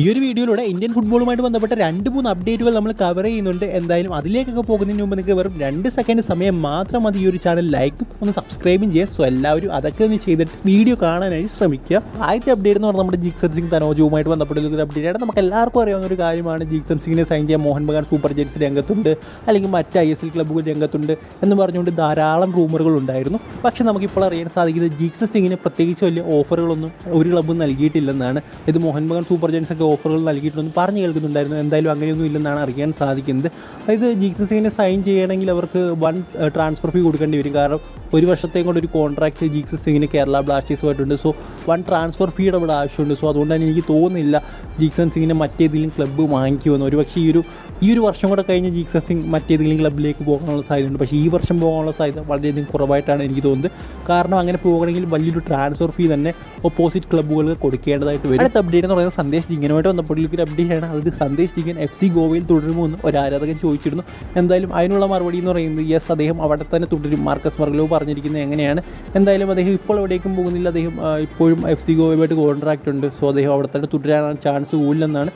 ഈ ഒരു വീഡിയോയിലൂടെ ഇന്ത്യൻ ഫുട്ബോളുമായിട്ട് ബന്ധപ്പെട്ട 2-3 അപ്ഡേറ്റുകൾ നമ്മൾ കവർ ചെയ്യുന്നുണ്ട്. എന്തായാലും അതിലേക്കൊക്കെ പോകുന്നതിന് മുമ്പ് നിങ്ങൾക്ക് വെറും 2 സെക്കൻഡ് സമയം മാത്രം മതി ഈ ഒരു ചാനൽ ലൈക്കും ഒന്ന് സബ്സ്ക്രൈബും ചെയ്യുക. സോ എല്ലാവരും അതൊക്കെ ഒന്ന് ചെയ്തിട്ട് വീഡിയോ കാണാനായി ശ്രമിക്കുക. ആദ്യത്തെ അപ്ഡേറ്റ് എന്ന് പറഞ്ഞാൽ നമ്മുടെ ജിക്സൺ സിംഗ് തനോജുവുമായിട്ട് ബന്ധപ്പെട്ട ഒരു അപ്ഡേറ്റ്. നമുക്ക് എല്ലാവർക്കും അറിയാവുന്ന ഒരു കാര്യമാണ്, ജിക്സൺ സിംഗിനെ സൈൻ ചെയ്യാൻ മോഹൻ ബഗാൻ സൂപ്പർ ജയൻസ് രംഗത്തുണ്ട്, അല്ലെങ്കിൽ മറ്റ് ISL ക്ലബ്ബുകൾ രംഗത്തുണ്ട് എന്ന് പറഞ്ഞുകൊണ്ട് ധാരാളം റൂമറുകൾ ഉണ്ടായിരുന്നു. പക്ഷേ നമുക്കിപ്പോൾ അറിയാൻ സാധിക്കുന്നത് ജിക്സൺ സിംഗിന് പ്രത്യേകിച്ച് വലിയ ഓഫറുകളൊന്നും ഒരു ക്ലബ്ബും നൽകിയിട്ടില്ലെന്നാണ്. ഇത് മോഹൻ ബഗാൻ സൂപ്പർ ജയൻസ് ഒക്കെ ഓഫറുകൾ നൽകിയിട്ടുണ്ടെന്ന് പറഞ്ഞു കേൾക്കുന്നുണ്ടായിരുന്നു. എന്തായാലും അങ്ങനെയൊന്നും ഇല്ലെന്നാണ് അറിയാൻ സാധിക്കുന്നത്. അതായത് ജിക്സൺ സിംഗിനെ സൈൻ ചെയ്യണമെങ്കിൽ അവർക്ക് വൺ ട്രാൻസ്ഫർ ഫീ കൊടുക്കേണ്ടി വരും. കാരണം ഒരു വർഷത്തേക്കും കൊണ്ട് ഒരു കോൺട്രാക്റ്റ് ജിക്സൺ സിംഗിന് കേരള ബ്ലാസ്റ്റേഴ്സുമായിട്ടുണ്ട്. സോ വൺ ട്രാൻസ്ഫർ ഫീയുടെ ഇവിടെ ആവശ്യമുണ്ട്. സോ അതുകൊണ്ട് തന്നെ എനിക്ക് തോന്നുന്നില്ല ജിക്സൺ സിംഗിനെ മറ്റേതെങ്കിലും ക്ലബ്ബ് വാങ്ങിക്കുമെന്ന്. ഒരു പക്ഷേ ഈ ഒരു വർഷം കൂടെ കഴിഞ്ഞ് ജിക്സൺ സിംഗ് മറ്റേതെങ്കിലും ക്ലബ്ബിലേക്ക് പോകാനുള്ള സാധ്യതയുണ്ട്. പക്ഷേ ഈ വർഷം പോകാനുള്ള സാധ്യത വളരെയധികം കുറവായിട്ടാണ് എനിക്ക് തോന്നുന്നത്. കാരണം അങ്ങനെ പോകണമെങ്കിൽ വലിയൊരു ട്രാൻസ്ഫർ ഫീ തന്നെ ഓപ്പോസിറ്റ് ക്ലബ്ബുകൾക്ക് കൊടുക്കേണ്ടതായിട്ട് വരും. അടുത്ത അപ്ഡേറ്റ് എന്ന് പറയുന്നത് സന്ദേശ് ജിങ്കനുമായിട്ട് ബന്ധപ്പെട്ടുള്ള ഒരു അപ്ഡേറ്റ് ആണ്. അത് സന്ദേശ് ജിങ്കൻ FC ഗോവയിൽ തുടരുമോ എന്ന് ഒരു ആരാധകൻ ചോദിച്ചിരുന്നു. എന്തായാലും അതിനുള്ള മറുപടി എന്ന് പറയുന്നത് യെസ്, അദ്ദേഹം അവിടെ തന്നെ തുടരും. മാർക്കസ് മെർഗലോ പറഞ്ഞിരിക്കുന്നത് എങ്ങനെയാണ്. എന്തായാലും അദ്ദേഹം ഇപ്പോൾ എവിടേക്കും പോകുന്നില്ല. അദ്ദേഹം ഇപ്പോഴും FC ഗോവയുമായിട്ട് കോൺട്രാക്റ്റ് ഉണ്ട്. സോ അദ്ദേഹം അവിടെ തന്നെ തുടരാനുള്ള ചാൻസ് കൂടുതലെന്നാണ്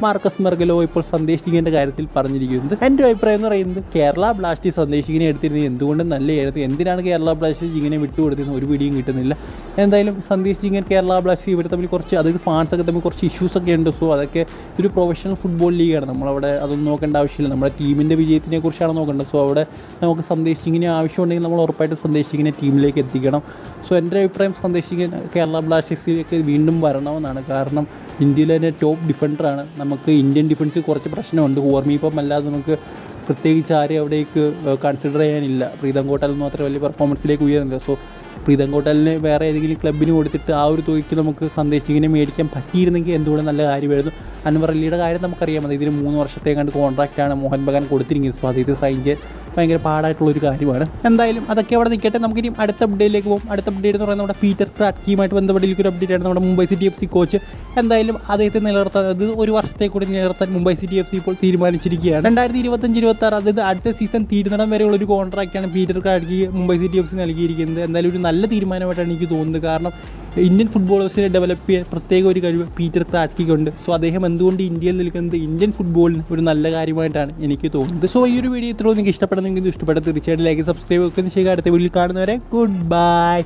മാർക്കസ് മെർഗലോ ഇപ്പോൾ സന്ദേശ് ജിങ്കൻ്റെ കാര്യത്തിൽ പറഞ്ഞിരിക്കുന്നത്. എൻ്റെ അഭിപ്രായം എന്ന് പറയുന്നത് കേരള ബ്ലാസ്റ്റേഴ്സ് സന്ദേശ് ജിങ്കനെ എടുത്തിരുന്നത് എന്തുകൊണ്ട് നല്ലതായിരുന്നു. എന്തിനാണ് കേരള ബ്ലാസ്റ്റേഴ്സ് ജിങ്കനെ വിട്ടുകൊടുത്തിരുന്നത് ഒരു പിടിയും കിട്ടുന്നില്ല. എന്തായാലും സന്ദേശ് ജിങ്കൻ കേരള ബ്ലാസ്റ്റേഴ്സ് ഇവർ തമ്മിൽ കുറച്ച്, അതായത് ഫാൻസൊക്കെ തമ്മിൽ കുറച്ച് ഇഷ്യൂസൊക്കെ ഉണ്ട്. സോ അതൊക്കെ ഒരു പ്രൊഫഷണൽ ഫുട്ബോൾ ലീഗാണ്. നമ്മളവിടെ അതൊന്നും നോക്കേണ്ട ആവശ്യമില്ല. നമ്മുടെ ടീമിൻ്റെ വിജയത്തിനെ കുറിച്ചാണ് നോക്കേണ്ടത്. സോ അവിടെ നമുക്ക് സന്ദേശ് ജിങ്കിനെ ആവശ്യമുണ്ടെങ്കിൽ നമ്മൾ ഉറപ്പായിട്ടും സന്ദേശ് ജിങ്കിനെ ടീമിലേക്ക് എത്തിക്കണം. സോ എൻ്റെ അഭിപ്രായം സന്ദേശ് ജിങ്കൻ കേരള ബ്ലാസ്റ്റേഴ്സിലേക്ക് വീണ്ടും വരണമെന്നാണ്. കാരണം ഇന്ത്യയിലെ തന്നെ ടോപ്പ് ഡിഫൻഡറാണ്. നമുക്ക് ഇന്ത്യൻ ഡിഫൻസ് കുറച്ച് പ്രശ്നമുണ്ട്. ഹോർമീപ്പം അല്ലാതെ നമുക്ക് പ്രത്യേകിച്ച് ആരെയും അവിടേക്ക് കൺസിഡർ ചെയ്യാനില്ല. പ്രീതം കോട്ടാലൊന്നും അത്ര വലിയ പെർഫോമൻസിലേക്ക് ഉയരുന്നില്ല. സോ പ്രീതം കോട്ടാലിനെ വേറെ ഏതെങ്കിലും ക്ലബ്ബിന് കൊടുത്തിട്ട് ആ ഒരു തുകയ്ക്ക് നമുക്ക് സന്ദേശ് ജിങ്കിനെ മേടിക്കാൻ പറ്റിയിരുന്നെങ്കിൽ എന്തുകൊണ്ട് നല്ല കാര്യമായിരുന്നു. അൻവർ അലിയുടെ കാര്യം നമുക്കറിയാം. ഇതിന് 3 വർഷത്തേക്കാണ്ട് കോൺട്രാക്റ്റാണ് മോഹൻ ബഗാൻ കൊടുത്തിരിക്കുന്നത്. സോ അത് സൈൻ ചെയ്യാൻ ഭയങ്കര പാടായിട്ടുള്ളൊരു കാര്യമാണ്. എന്തായാലും അതൊക്കെ അവിടെ നിൽക്കട്ടെ. നമുക്കിനി അടുത്ത അപ്ഡേറ്റിലേക്ക് പോകും. അടുത്ത അപ്ഡേറ്റ് എന്ന് പറയുന്നത് നമ്മുടെ പീറ്റർ ക്രാറ്റ്കിയുമായിട്ട് ബന്ധപ്പെട്ടിരിക്കുന്ന ഒരു അപ്ഡേറ്റ് ആണ്. നമ്മുടെ മുംബൈ സിറ്റി FC കോച്ച് എന്തായാലും അദ്ദേഹത്തെ നിലനിർത്താൻ, അത് ഒരു വർഷത്തേക്ക് കൂടി നിലനിർത്താൻ മുംബൈ സിറ്റി FC ഇപ്പോൾ തീരുമാനിച്ചിരിക്കുകയാണ്. 2025-26 അതായത് അടുത്ത സീസൺ തീരുന്നിടം വരെയുള്ള ഒരു കോൺട്രാക്റ്റാണ് പീറ്റർ ക്രാറ്റ്കി മുംബൈ സിറ്റി FC നൽകിയിരിക്കുന്നത്. എന്തായാലും ഒരു നല്ല തീരുമാനമായിട്ടാണ് എനിക്ക് തോന്നുന്നത്. കാരണം ഇന്ത്യൻ ഫുട്ബോളേഴ്സിനെ ഡെവലപ്പ് ചെയ്യാൻ പ്രത്യേക ഒരു കഴിവ് പീറ്റർ ക്രാറ്റ്കിക്കുണ്ട്. സോ അദ്ദേഹം എന്തുകൊണ്ട് ഇന്ത്യയിൽ നിൽക്കുന്നത് ഇന്ത്യൻ ഫുട്ബോളിന് ഒരു നല്ല കാര്യമായിട്ടാണ് എനിക്ക് തോന്നുന്നത്. സോ ഈ ഒരു വീഡിയോ ഇത്രയും നിങ്ങൾക്ക് ഇഷ്ടപ്പെടുന്നെങ്കിൽ ഇഷ്ടപ്പെട്ട തീർച്ചയായിട്ടും ലൈക്ക് സബ്സ്ക്രൈബ് ഒക്കെ ചെയ്യുക. അടുത്ത വീഡിയോയിൽ കാണുന്നവരെ ഗുഡ് ബൈ.